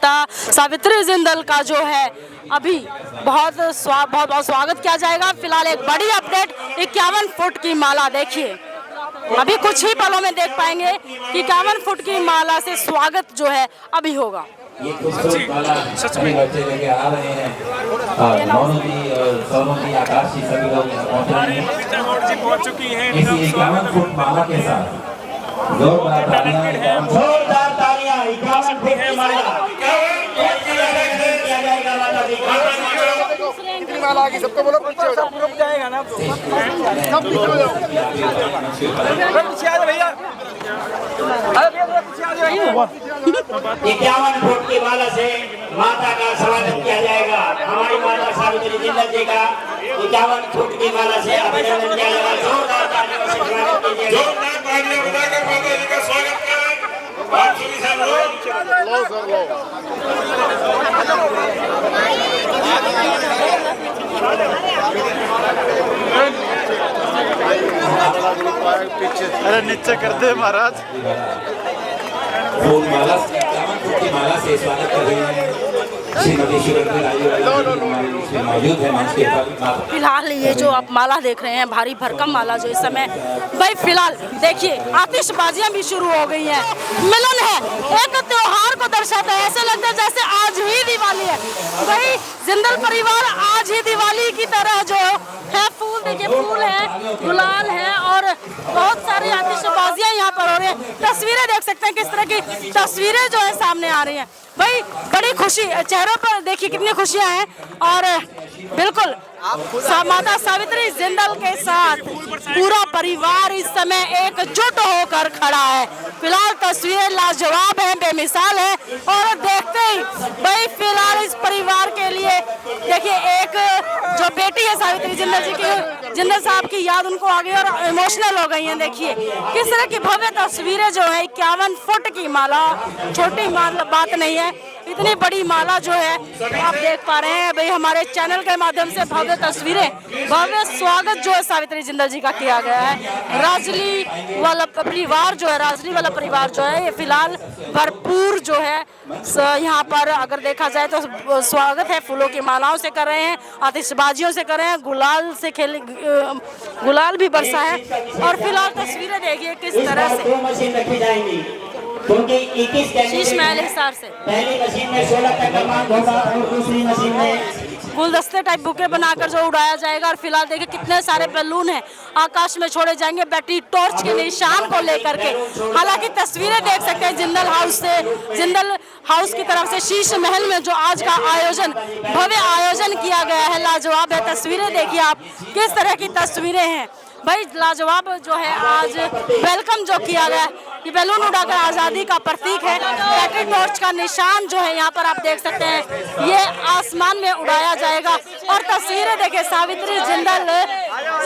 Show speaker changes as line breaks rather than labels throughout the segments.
माता सावित्री जिंदल का जो है अभी बहुत स्वागत किया जाएगा। फिलहाल एक बड़ी अपडेट, 51 फुट की माला देखिए, अभी कुछ ही पलों में देख पाएंगे कि 51 फुट की माला से स्वागत जो है अभी होगा।
ये खूबसूरत माला सभी बच्चे लेके आ रहे हैं। नौनू जी और सोनू जी, आकाश जी सभी लोग पहुंच चुकी हैं। इसी 51 फुट माला के साथ जोरदार तालियां, 51 फुट की माला किया जाएगा। माता जी
कितनी माला आ गई सबको बोलो, पीछे हो जाओ, रुक जाएगा ना सब पीछे हो जाओ, पीछे आ जाओ भैया, अरे भैया पीछे आ जाओ।
51 फुट की माला से माता का स्वागत किया जाएगा। हमारी माता सावित्री जिंदल जी का 51 फुट की माला से अभिनंदन किया जाएगा। जोरदार तालियों से स्वागत कीजिए।
जोरदार तालियां बजाकर माता जी का स्वागत करें। लो सर लो।
अरे नीचे कर दे महाराज।
फूल माला 51 फुट की माला से स्वागत कर रहे हैं श्रीमती मौजूद है मंच के ऊपर।
फिलहाल ये जो आप माला देख रहे हैं, भारी भरकम माला जो इस समय भाई फिलहाल देखिए आतिशबाजियां भी शुरू हो गई हैं। मिलन है, एक त्योहार को दर्शाता है, ऐसे लगता है जैसे आज ही दिवाली है। भाई जिंदल परिवार आज ही दिवाली की तरह जो है फूल देखिए, फूल है, गुलाल है और बहुत सारी आतिशबाजियां यहाँ पर हो रही हैं। तस्वीरें देख सकते हैं किस तरह की तस्वीरें जो है सामने आ रही हैं। भाई बड़ी खुशी चेहरों पर देखिए कितनी खुशियां हैं और बिल्कुल माता सावित्री जिंदल के साथ पूरा परिवार इस समय एकजुट होकर खड़ा है। फिलहाल तस्वीरें लाजवाब हैं, बेमिसाल है और देखते ही भाई फिलहाल इस परिवार के लिए देखिए एक जो बेटी है सावित्री जिंदल जी की, जिंदल साहब की याद उनको आ गई और इमोशनल हो गई हैं। देखिए किस तरह की भव्य तस्वीरें जो है, 51 फुट की माला छोटी माला बात नहीं है, इतनी बड़ी माला जो है आप देख पा रहे हैं। भाई हमारे चैनल के माध्यम से भव्य तस्वीरें, भव्य स्वागत जो है सावित्री जिंदल जी का किया गया है। राजली वाला परिवार जो है, राजली वाला परिवार जो है ये फिलहाल भरपूर जो है यहाँ पर अगर देखा जाए तो स्वागत है फूलों की मालाओं से कर रहे हैं, आतिशबाजियों से कर रहे हैं, गुलाल से खेल गुलाल भी बरसा है और फिलहाल तस्वीरें देखिए किस तरह से
मशीन रखी जाएंगी क्योंकि 21
शीश महल हिसार से
पहली मशीन में 16 टन का माल होगा और दूसरी मशीन में
गुलदस्ते टाइप बुके बनाकर जो उड़ाया जाएगा। और फिलहाल देखिए कितने सारे बैलून हैं आकाश में छोड़े जाएंगे बैटरी टॉर्च के निशान को लेकर के। हालांकि तस्वीरें देख सकते हैं जिंदल हाउस से, जिंदल हाउस की तरफ से शीश महल में जो आज का आयोजन, भव्य आयोजन किया गया है, लाजवाब है। तस्वीरें देखिए आप किस तरह की तस्वीरें हैं भाई, लाजवाब जो है। आज वेलकम जो किया गया, ये बैलून उड़ाकर आज़ादी का प्रतीक है। बैटरी टॉर्च का निशान जो है यहाँ पर आप देख सकते हैं, ये आसमान में उड़ाया जाएगा। और तस्वीरें देखें सावित्री जिंदल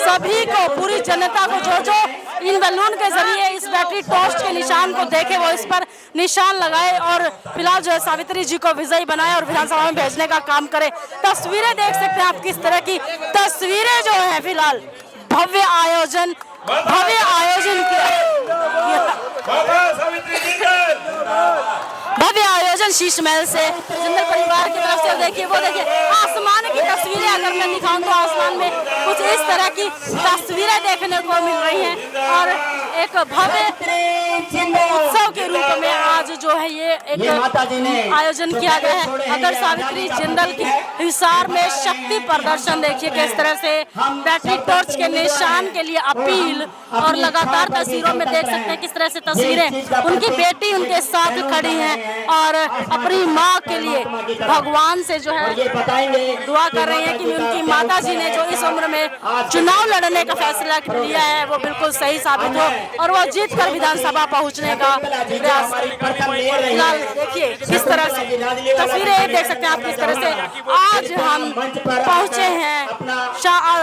सभी को, पूरी जनता को जो जो इन बैलून के जरिए इस बैटरी टॉर्च के निशान को देखे वो इस पर निशान लगाए और फिलहाल जो है सावित्री जी को विजयी बनाए और विधानसभा में भेजने का काम करे। तस्वीरें देख सकते हैं आप किस तरह की तस्वीरें जो है फिलहाल भव्य आयोजन भव्य आयोजन शीश महल से जिंदल परिवार की तरफ से। देखिए वो देखिए आसमान की तस्वीरें, अगर मैं दिखाऊं तो आसमान में कुछ इस तरह की तस्वीरें देखने को मिल रही हैं और एक भव्य उत्सव के रूप में आज जो है ये एक आयोजन किया गया है। अगर सावित्री जिंदल की हिसार में शक्ति प्रदर्शन देखिए किस तरह से बैटरी टॉर्च के निशान के लिए अपील और लगातार तस्वीरों में देख सकते हैं किस तरह से तस्वीरें उनकी बेटी उनके साथ खड़ी हैं और अपनी माँ के लिए भगवान से जो है दुआ कर रही हैं कि उनकी माता जी ने जो इस उम्र में चुनाव लड़ने का फैसला लिया है वो बिल्कुल सही साबित हो और वो जीत कर विधानसभा पहुंचने का प्रयास। फिलहाल देखिए किस तरह से तस्वीरें देख सकते हैं आप किस तरह से आज हम पहुंचे हैं।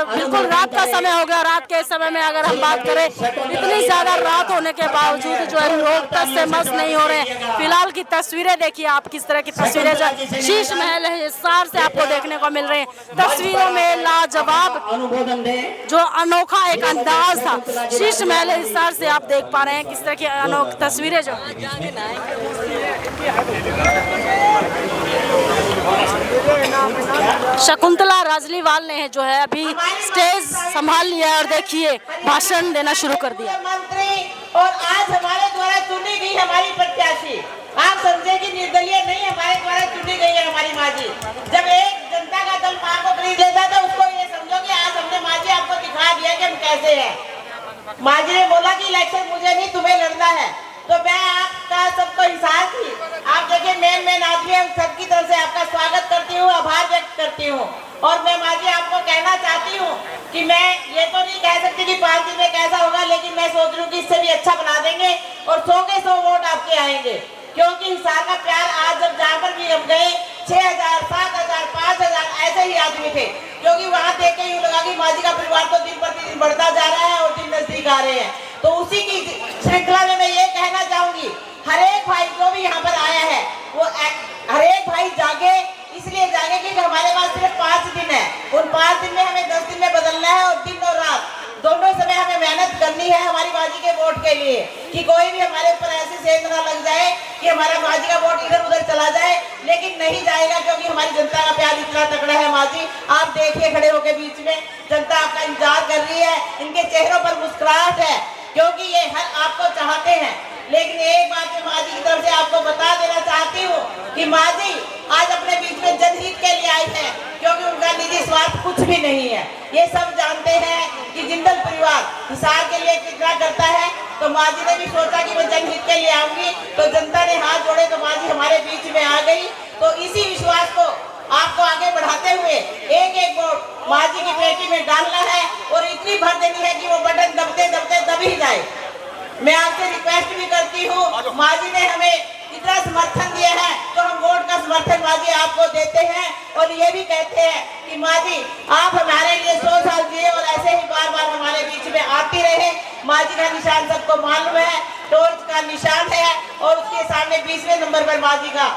बिल्कुल रात का समय हो गया। रात के समय में अगर हम बात करें, इतनी ज्यादा रात होने के बावजूद जो है लोग तस से मस नहीं हो रहे। फिलहाल की तस्वीरें देखिए आप किस तरह की तस्वीरें जो शीश महल है हिसार से आपको देखने को मिल रही है। तस्वीरों में लाजवाब जो अनोखा एक अंदाज था शीश महल हिसार से आप देख पा रहे हैं किस तरह की अनोखी तस्वीरें जो शकुंतला राजलीवाल ने जो है अभी स्टेज संभाल लिया है और देखिए भाषण देना शुरू कर दिया।
मंत्री और आज हमारे द्वारा चुनी गई हमारी प्रत्याशी, आप समझे कि निर्दलीय नहीं, हमारे द्वारा चुनी गई है हमारी माँ जी। जब एक जनता का दल माँ को खरीद लेता तो उसको ये समझो कि आज हमने माँ जी आपको दिखा दिया कि हम कैसे हैं। माँ जी ने बोला कि इलेक्शन मुझे नहीं तुम्हें लड़ना है, तो मैं आपका सबको हिसाब थी। आप देखिए मेन आदमी, हम सबकी तरफ से आपका स्वागत करती हूँ, आभार व्यक्त करती हूँ। और मैं माँ जी आपको कहना चाहती हूँ कि मैं ये तो नहीं कह सकती कि 5 दिन में कैसा होगा, लेकिन मैं सोच रही हूँ कि इससे भी अच्छा बना देंगे और 100 के 100 वोट आपके आएंगे। क्योंकि हिसार का प्यार आज जब जहाँ पर भी हम गए 6000, 7000, 5000 ऐसे ही आदमी थे, क्योंकि वहाँ देख के यूँ लगा कि माँ जी का परिवार तो दिन प्रतिदिन बढ़ता जा रहा है और दिन नजदीक आ रहे हैं। तो उसी की श्रृंखला में मैं ये कहना चाहूंगी, हर एक भाई जो भी यहाँ पर आया है वो हर एक भाई जागे, इसलिए जागे कि हमारे पास सिर्फ 5 दिन है। उन 5 दिन में हमें 10 दिन में बदलना है और दिन और रात दोनों समय हमें मेहनत करनी है हमारी बाजी के वोट के लिए, कि कोई भी हमारे ऊपर ऐसी सेंध ना लग जाए कि हमारा बाजी का वोट इधर उधर चला जाए। लेकिन नहीं जाएगा, क्योंकि हमारी जनता का प्यार इतना तगड़ा है। माँ जी आप देखिए खड़े होके बीच में जनता आपका इंतजार कर रही है, इनके चेहरों पर मुस्कुराहट है, क्योंकि ये हर आपको चाहते हैं। लेकिन एक बात मैं माँ जी की तरफ से आपको बता देना चाहती हूँ कि माँ जी आज अपने बीच में जनहित के लिए आई है, क्योंकि उनका निजी स्वार्थ कुछ भी नहीं है। ये सब जानते हैं कि जिंदल परिवार हिसार के लिए कितना करता है। तो माँ जी ने भी सोचा कि मैं जनहित के लिए आऊंगी, तो जनता ने हाथ जोड़े तो माँ जी हमारे बीच में आ गई। तो इसी विश्वास को आपको आगे बढ़ाते हुए एक एक वोट माँ जी की पेटी में डालना है और इतनी भर देनी है कि वो बटन दबते दबते दब ही जाए। मैं आपसे रिक्वेस्ट भी करती हूँ, माँ जी ने हमें इतना समर्थन दिया है तो हम वोट का समर्थन माँ जी आपको देते हैं और ये भी कहते हैं कि माँ जी आप हमारे लिए 100 साल जिए और ऐसे ही बार बार हमारे बीच में आती रहे। माँ जी का निशान सबको मालूम है, टॉर्च का निशान है और उसके सामने 20वें नंबर पर माँ जी का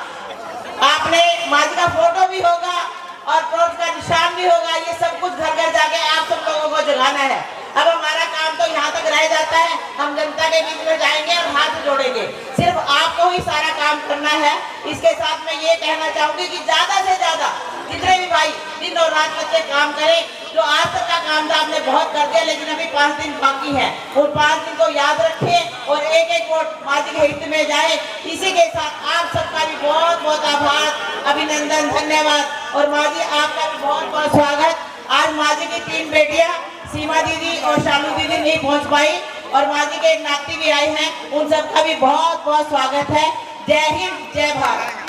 आपने माँ जी का फोटो भी होगा और टॉर्च का निशान भी होगा। ये सब कुछ घर घर जाके आप सब लोगों को जगाना है। अब हमारा काम तो यहाँ तक रह जाता है, हम जनता के बीच में जाएंगे और हाथ जोड़ेंगे। सिर्फ आपको ही सारा काम करना है। इसके साथ मैं ये कहना चाहूंगी कि ज्यादा से ज्यादा जितने भी भाई दिन और रात बच्चे काम करें। जो आज तक का काम था आपने बहुत कर दिया, लेकिन अभी 5 दिन बाकी है। उन 5 दिन को याद रखें और एक एक वोट माँ जी के हित में जाए। इसी के साथ आप सबका भी बहुत बहुत आभार, अभिनंदन, धन्यवाद। और माँ जी आपका भी बहुत बहुत स्वागत। आज माँ जी की 3 बेटियां सीमा दीदी और शालू दीदी नहीं पहुंच पाई और माँ जी के एक नाती भी आए हैं, उन सबका भी बहुत बहुत स्वागत है। जय हिंद, जय भारत।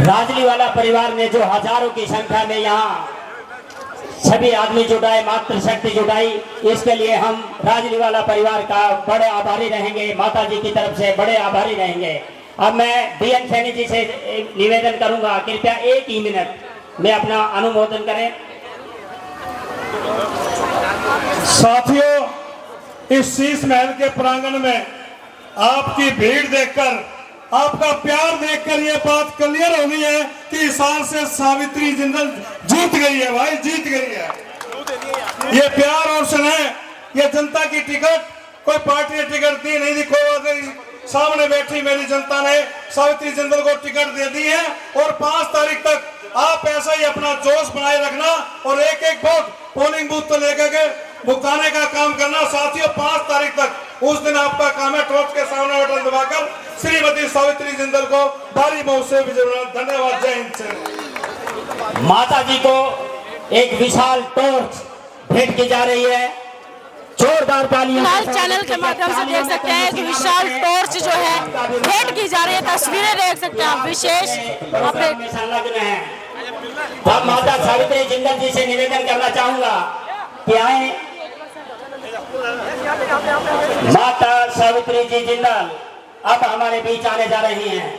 राजलीवाला परिवार ने जो हजारों की संख्या में यहाँ सभी आदमी जुटाए, मातृ शक्ति जुटाई, इसके लिए हम राजलीवाला परिवार का बड़े आभारी रहेंगे। माता जी की तरफ से बड़े आभारी रहेंगे। अब मैं DN सैनी जी से निवेदन करूंगा, कृपया 1 ही मिनट में अपना अनुमोदन करें।
साथियों, इस शीश महल के प्रांगण में आपकी भीड़ देखकर, आपका प्यार देखकर ये बात क्लियर हो गई है कि हिसार से सावित्री जिंदल जीत गई है। भाई जीत गई है। ये प्यार और स्नेह, ये जनता की टिकट, कोई पार्टी ने टिकट दी नहीं दी, कोई सामने बैठी मेरी जनता ने सावित्री जिंदल को टिकट दे दी है। और 5 तारीख तक आप ऐसा ही अपना जोश बनाए रखना और एक एक वोट पोलिंग बूथ तो लेकर के भुगताने का काम करना। साथियों 5 तारीख तक उस दिन आपका काम है टॉर्च के सामने बटन दबाकर श्रीमती सावित्री जिंदल को भारी मौत से विजय बनाना। धन्यवाद। जय हिंद।
माता जी को एक विशाल टॉर्च भेंट की जा रही है। जोरदार तालियां।
लाइव चैनल के माध्यम से देख सकते हैं कि विशाल टॉर्च जो है भेंट की जा रही है। तस्वीरें देख सकते हैं आप, विशेष अपडेट
में संलग्न है। अब माता सावित्री जिंदल जी से निवेदन करना चाहूंगा कि आए माता सावित्री जी जिंदल अब हमारे बीच आने जा रही हैं।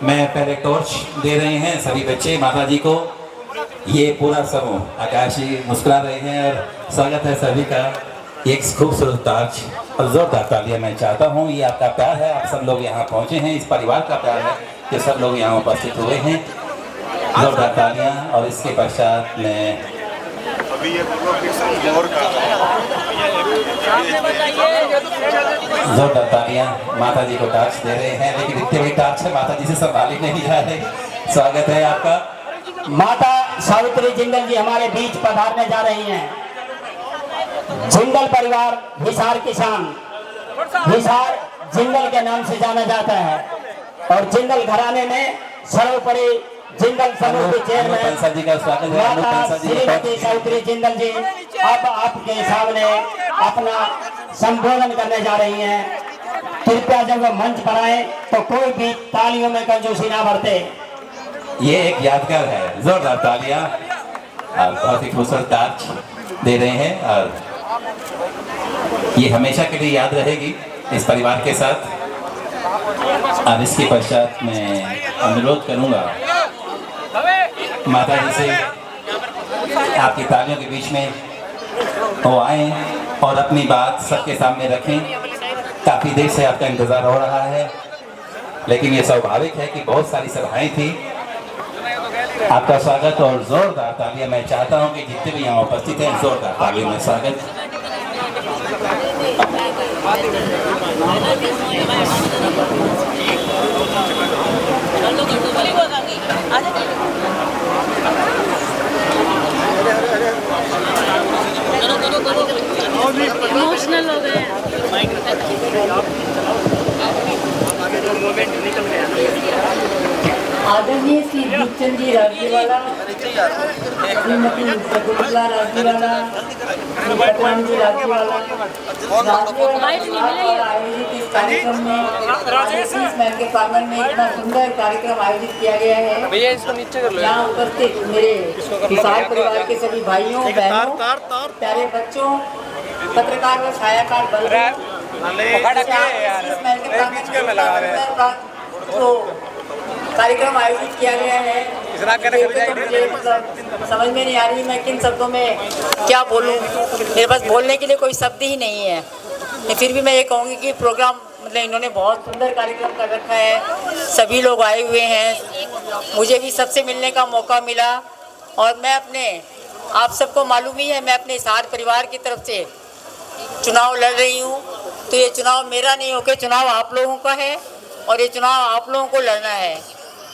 मैं पहले टॉर्च दे रहे हैं सभी बच्चे माता जी को। ये पूरा समूह आकाशी मुस्कुरा रहे हैं और स्वागत है सभी का। एक खूबसूरत टॉर्च और जोरदार तालियां मैं चाहता हूँ। ये आपका प्यार है, आप सब लोग यहाँ पहुँचे हैं, इस परिवार का प्यार है कि सब लोग यहाँ उपस्थित हुए हैं। जोरदार तालियां। और इसके पश्चात में जोरदार तालियां माता जी को टॉर्च दे रहे हैं, लेकिन इतनी बड़ी टॉर्च है माता जी से संभाली नहीं जा रही। स्वागत है आपका।
माता सावित्री जिंदल जी हमारे बीच पधारने जा रही हैं। जिंदल परिवार हिसार किसान, हिसार जिंदल के नाम से जाना जाता है और जिंदल घराने में सर्वोपरि जिंदल समूह के चेयरमैन
जी का स्वागत है।
माता श्रीमती सावित्री जिंदल जी अब आपके सामने अपना संबोधन करने जा रही हैं। कृपया जब वो मंच पर आए तो कोई भी तालियों में कंजूसी ना बरते।
ये एक यादगार है, जोरदार तालियां। और बहुत ही खूबसूरत ताज दे रहे हैं और ये हमेशा के लिए याद रहेगी इस परिवार के साथ। और इसके पश्चात मैं अनुरोध करूंगा माता जी से आपकी तालियों के बीच में वो आए और अपनी बात सबके सामने रखें। काफ़ी देर से आपका इंतज़ार हो रहा है, लेकिन ये स्वाभाविक है कि बहुत सारी सभाएं थी। आपका स्वागत और जोरदार तालियां मैं चाहता हूं कि जितने भी यहाँ उपस्थित हैं जोरदार तालियों में स्वागत।
इमोशनल हो गए।
आदरणीय श्री दीपचंद जी राजनीवाला, श्रीमती शकुंतला राजनीवाला, पटवान जी राजनीवाला आयोजित इस कार्यक्रम में 30 मई के प्रांगण में इतना सुंदर कार्यक्रम आयोजित किया गया है। यहाँ उपस्थित मेरे हिसार परिवार के सभी भाइयों बहनों, प्यारे बच्चों, पत्रकार व छायाकार बल कार्यक्रम आयोजित किया गया है। तो मुझे मतलब समझ में नहीं आ रही मैं किन शब्दों में क्या बोलूं। मेरे पास बोलने के लिए कोई शब्द ही नहीं है। फिर भी मैं ये कहूँगी कि प्रोग्राम मतलब इन्होंने बहुत सुंदर कार्यक्रम कर रखा है। सभी लोग आए हुए हैं, मुझे भी सबसे मिलने का मौका मिला और मैं अपने आप सबको मालूम ही है मैं अपने हिसार परिवार की तरफ से चुनाव लड़ रही हूँ। तो ये चुनाव मेरा नहीं होकर चुनाव आप लोगों का है और ये चुनाव आप लोगों को लड़ना है,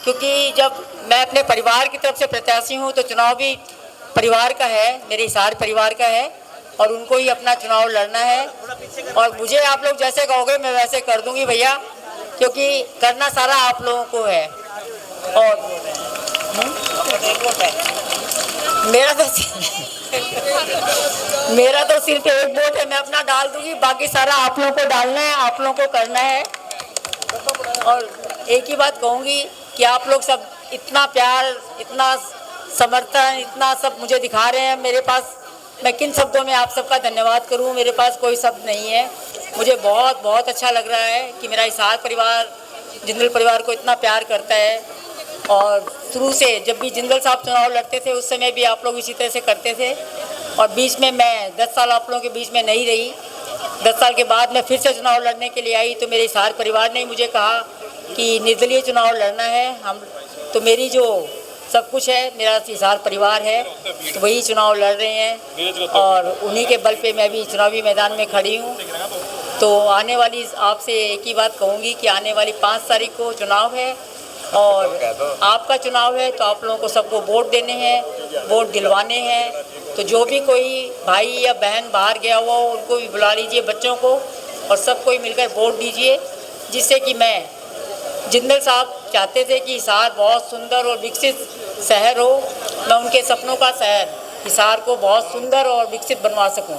क्योंकि जब मैं अपने परिवार की तरफ से प्रत्याशी हूँ तो चुनाव भी परिवार का है, मेरे हिसार परिवार का है और उनको ही अपना चुनाव लड़ना है। और मुझे आप लोग जैसे कहोगे मैं वैसे कर दूंगी भैया, क्योंकि करना सारा आप लोगों को है। और मेरा तो सिर्फ एक वोट है, मैं अपना डाल दूंगी, बाकी सारा आप लोगों को डालना है, आप लोगों को करना है। और एक ही बात कहूँगी कि आप लोग सब इतना प्यार, इतना समर्थन, इतना सब मुझे दिखा रहे हैं। मेरे पास मैं किन शब्दों में आप सबका धन्यवाद करूं, मेरे पास कोई शब्द नहीं है। मुझे बहुत बहुत अच्छा लग रहा है कि मेरा हिसार परिवार जिंदल परिवार को इतना प्यार करता है। और शुरू से जब भी जिंदल साहब चुनाव लड़ते थे उस समय भी आप लोग इसी तरह से करते थे। और बीच में मैं 10 साल आप लोगों के बीच में नहीं रही। 10 साल के बाद मैं फिर से चुनाव लड़ने के लिए आई तो मेरे हिसार परिवार ने मुझे कहा कि निर्दलीय चुनाव लड़ना है। हम तो मेरी जो सब कुछ है मेरा हिसार परिवार है, तो वही चुनाव लड़ रहे हैं और उन्हीं के बल पे मैं भी चुनावी मैदान में खड़ी हूँ। तो आने वाली आपसे एक ही बात कहूँगी कि आने वाली 5 तारीख को चुनाव है और आपका चुनाव है, तो आप लोगों को सबको वोट देने हैं, वोट दिलवाने हैं। तो जो भी कोई भाई या बहन बाहर गया हुआ हो उनको भी बुला लीजिए, बच्चों को, और सबको ही मिलकर वोट दीजिए, जिससे कि मैं जिंदल साहब चाहते थे कि हिसार बहुत सुंदर और विकसित शहर हो, मैं उनके सपनों का शहर हिसार को बहुत सुंदर और विकसित बनवा सकूं।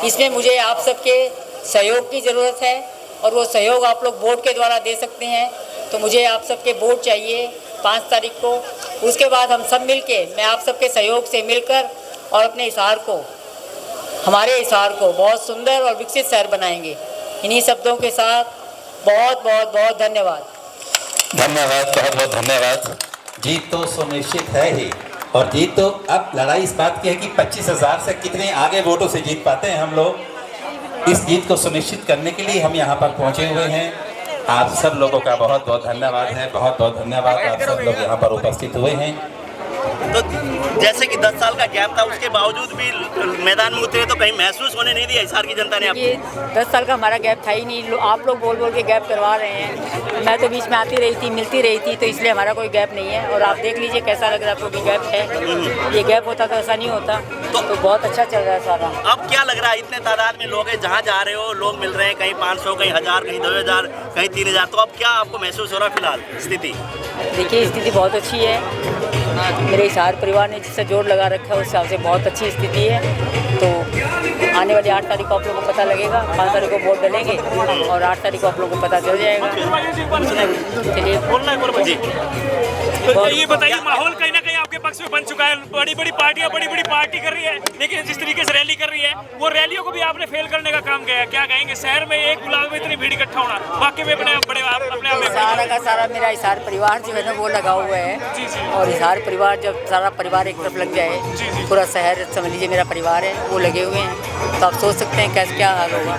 इसमें मुझे आप सबके सहयोग की ज़रूरत है और वो सहयोग आप लोग वोट के द्वारा दे सकते हैं। तो मुझे आप सबके वोट चाहिए 5 तारीख को। उसके बाद हम सब मिलके, मैं आप सबके सहयोग से मिलकर और अपने हिसार को, हमारे हिसार को बहुत सुंदर और विकसित शहर बनाएंगे। इन्हीं शब्दों के साथ बहुत बहुत बहुत धन्यवाद।
धन्यवाद, बहुत बहुत धन्यवाद। जीत तो सुनिश्चित है ही, और जीत तो अब लड़ाई इस बात की है कि 25,000 से कितने आगे वोटों से जीत पाते हैं हम लोग। इस जीत को सुनिश्चित करने के लिए हम यहाँ पर पहुँचे हुए हैं। आप सब लोगों का बहुत बहुत धन्यवाद है, बहुत बहुत धन्यवाद। आप सब लोग यहाँ पर उपस्थित हुए हैं।
तो जैसे कि 10 साल का गैप था, उसके बावजूद भी मैदान में उतरे तो कहीं महसूस होने नहीं दिया हिसार की जनता ने आपको?
ये 10 साल का हमारा गैप था ही नहीं, आप लोग बोल बोल के गैप करवा रहे हैं। मैं तो बीच में आती रही थी, मिलती रही थी, तो इसलिए हमारा कोई गैप नहीं है। और आप देख लीजिए कैसा लग रहा है आपको कि गैप है। ये गैप होता तो ऐसा नहीं होता। तो बहुत अच्छा चल रहा है सारा।
अब क्या लग रहा है, इतने तादाद में लोग हैं, जहाँ जा रहे हो लोग मिल रहे हैं, कहीं 500, कहीं 1000, कहीं 2000, कहीं 3000, तो अब क्या आपको महसूस हो रहा है फिलहाल स्थिति?
देखिए स्थिति बहुत अच्छी है। मेरे हिसार परिवार ने जिससे जोर लगा रखा है उस हिसाब से बहुत अच्छी स्थिति है। तो आने वाली 8 तारीख को आप लोगों को पता लगेगा, 5 तारीख को वोट डालेंगे और 8 तारीख को आप लोगों को पता चल जाएगा। चलिए
तो ये बताइए, माहौल कहीं ना कहीं आपके पक्ष में बन चुका है। बड़ी बड़ी पार्टियां बड़ी बड़ी पार्टी कर रही है, लेकिन जिस तरीके से रैली कर रही है वो रैलियों को भी आपने फेल करने का काम किया है। क्या कहेंगे, शहर में एक गुलाब में इतनी भीड़ इकट्ठा होना वाकई में अपने आप में
सारा का सारा मेरा हिसार परिवार जो है ना वो लगा हुआ है।
जी जी।
और हिसार परिवार, जब सारा परिवार एक तरफ लग जाए, पूरा शहर समझ लीजिए मेरा परिवार है, वो लगे हुए हैं, तो आप सोच सकते हैं कैसे क्या हाल होगा।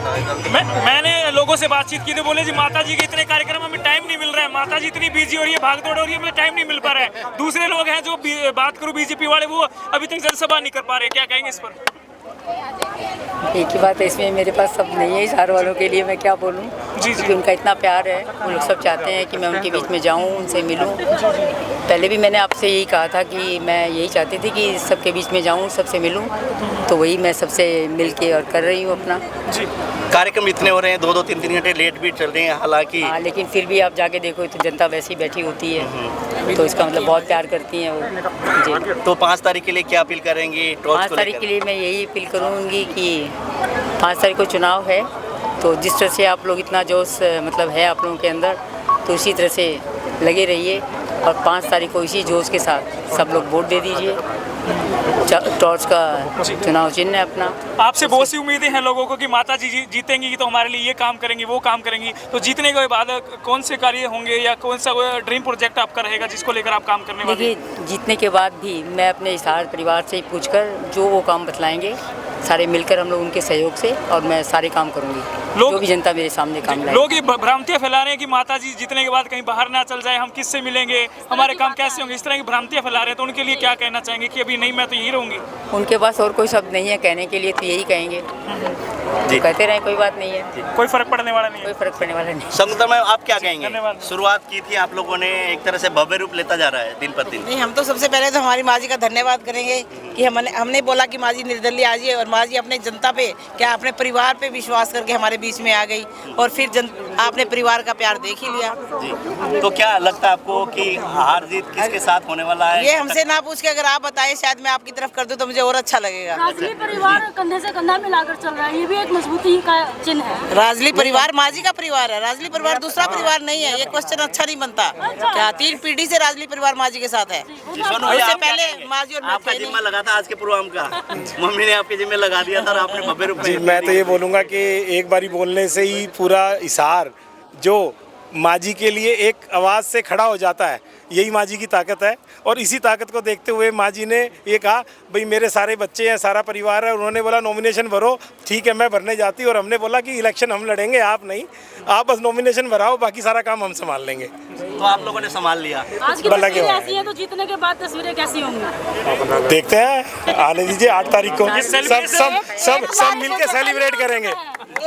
मैंने लोगों से बातचीत की तो बोले जी माता जी के इतने कार्यक्रम में टाइम नहीं मिल रहा है, माता जी इतनी बिजी हो रही है, भागदौड़ हो रही है, मुझे टाइम नहीं मिल पा रहा है। दूसरे लोग हैं जो बात करूं बीजेपी वाले, वो अभी तक जनसभा नहीं कर पा रहे। क्या कहेंगे इस पर?
एक ही बात है, इसमें मेरे पास सब नहीं है। हिसार वालों के लिए मैं क्या बोलूं, क्योंकि उनका इतना प्यार है, वो लोग सब चाहते हैं कि मैं उनके बीच में जाऊं, उनसे मिलूं। पहले भी मैंने आपसे यही कहा था कि मैं यही चाहती थी कि सबके बीच में जाऊं, सबसे मिलूं, तो वही मैं सबसे मिल के और कर रही हूँ अपना।
कार्यक्रम इतने हो रहे हैं, 2-2, 3-3 घंटे लेट भी चल रहे हैं हालांकि।
हाँ, लेकिन फिर भी आप जाके देखो तो जनता वैसी बैठी होती है, तो इसका मतलब बहुत प्यार करती हैं वो जी।
तो 5 तारीख के लिए क्या अपील करेंगी?
5 तारीख के लिए मैं यही अपील करूँगी कि 5 तारीख को चुनाव है, तो जिस तरह से आप लोग इतना जोश मतलब है आप लोगों के अंदर, तो इसी तरह से लगे रहिए और 5 तारीख को इसी जोश के साथ सब लोग वोट दे दीजिए। टॉर्च का चुनाव चिन्ह है अपना।
आपसे बहुत सी उम्मीदें हैं लोगों को कि माता जी जीतेंगी तो हमारे लिए ये काम करेंगी, वो काम करेंगी। तो जीतने के बाद कौन से कार्य होंगे या कौन सा ड्रीम प्रोजेक्ट आपका रहेगा जिसको लेकर आप काम करने वाले?
देखिए, जीतने के बाद भी मैं अपने हिसार परिवार से पूछकर जो वो काम बतलाएंगे, सारे मिलकर हम लोग उनके सहयोग से, और मैं सारे काम करूंगी जो भी जनता मेरे सामने काम लाए।
लोग ये भ्रांतियां फैला रहे हैं कि माता जी जीतने के बाद कहीं बाहर ना चल जाए, हम किससे मिलेंगे, हमारे काम कैसे होंगे, इस तरह की भ्रांतियां फैला रहे हैं। तो उनके लिए क्या कहना चाहेंगे कि अभी नहीं, मैं तो यही रहूंगी?
उनके पास और कोई शब्द नहीं है कहने के लिए, तो यही कहेंगे, तो कहते रहे, कोई बात नहीं है,
कोई फर्क पड़ने वाला नहीं है।
कोई फर्क पड़ने वाला नहीं।
संगीता मैम, आप क्या कहेंगे? शुरुआत की थी आप लोगों ने, एक तरह से भव्य रूप लेता जा रहा है दिन पर दिन।
नहीं, हम तो सबसे पहले तो हमारी माँ जी का धन्यवाद करेंगे कि हमने बोला कि माँ जी निर्दलीय आ जाइए, और माँ जी अपने जनता पे, क्या अपने परिवार पे विश्वास करके हमारे बीच में आ गई, और फिर आपने परिवार का प्यार देख ही लिया
जी। तो क्या लगता है आपको कि हार जीत किसके साथ होने वाला है?
ये हमसे ना पूछ के अगर आप बताएं, शायद मैं आपकी तरफ कर दूं तो मुझे और अच्छा लगेगा।
राजली परिवार कंधे से कंधा मिलाकर चल रहा है, ये भी एक मजबूती का चिन्ह है।
राजली परिवार माँ जी का परिवार है, राजली परिवार दूसरा परिवार नहीं है। ये क्वेश्चन अच्छा नहीं बनता। क्या 3 पीढ़ी से राजली परिवार माँ जी के साथ है? उससे पहले माँ जी और
आपका जिम्मा लगा था आज के प्रोग्राम का, मम्मी ने आपके जिम्मे लगा दिया था और आपने भव्य रूप में।
मैं तो ये बोलूँगा कि एक बारी बोलने से ही पूरा हिसार जो माँ जी के लिए एक आवाज़ से खड़ा हो जाता है, यही माँ जी की ताकत है। और इसी ताकत को देखते हुए माँ जी ने ये कहा, भाई मेरे सारे बच्चे हैं, सारा परिवार है, उन्होंने बोला नॉमिनेशन भरो। ठीक है, मैं भरने जाती, और हमने बोला कि इलेक्शन हम लड़ेंगे, आप नहीं, आप बस नॉमिनेशन भराओ, बाकी सारा काम हम संभाल लेंगे।
तो आप लोगों ने संभाल लिया।
आज की तस्वीरें ऐसी हैं, तो जीतने के बाद तस्वीरें कैसी होंगी
देखते हैं, आने दीजिए 8 तारीख को सब मिल के सेलिब्रेट करेंगे।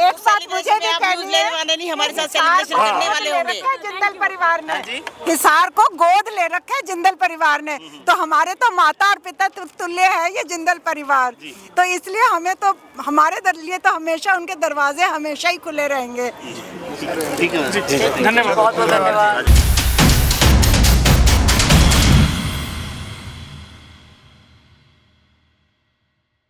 एक साथ मुझे भी कहने वाले नहीं, हमारे साथ सेलिब्रेशन करने वाले होंगे।
जिंदल परिवार ने हिसार को गोद ले रखा है, जिंदल परिवार ने, तो हमारे तो माता और पिता तुल्य है ये जिंदल परिवार। तो इसलिए हमें तो, हमारे लिए तो हमेशा उनके दरवाजे हमेशा ही खुले रहेंगे।
ठीक है,
धन्यवाद,
बहुत बहुत धन्यवाद।